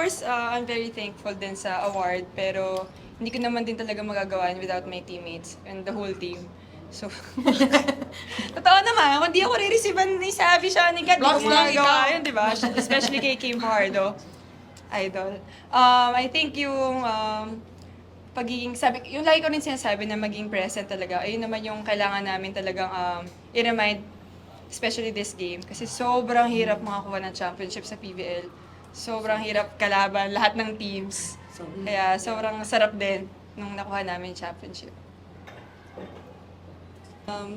course, I'm very thankful din sa award, pero hindi ko naman din talaga magagawa yun without my teammates and the whole team. So, totoo naman, kung di ako re-receivean ni Savi siya, ni Kat, di ko Props lang, magagawa ikaw. yun, di ba? Especially kay Kim Pardo, idol. I think yung pagiging, sabi, yung lagi ko rin sinasabi na maging present talaga, ayun naman yung kailangan namin talagang i-remind, especially this game. Kasi sobrang hirap makakuha ng championship sa PBL. Sobrang hirap kalaban lahat ng teams. Kaya sobrang sarap din nung nakuha namin yung championship.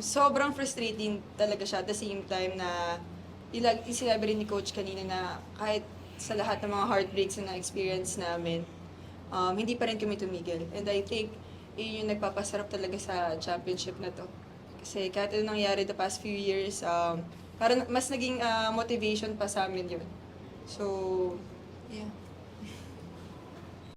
Sobrang frustrating talaga siya at the same time na sinabi rin ni Coach kanina na kahit sa lahat ng mga heartbreaks na na-experience namin, hindi pa rin kami tumigil. And I think yun yung nagpapasarap talaga sa championship na to. Kasi kahit ano nangyari the past few years, parang mas naging motivation pa sa amin yun. So, yeah.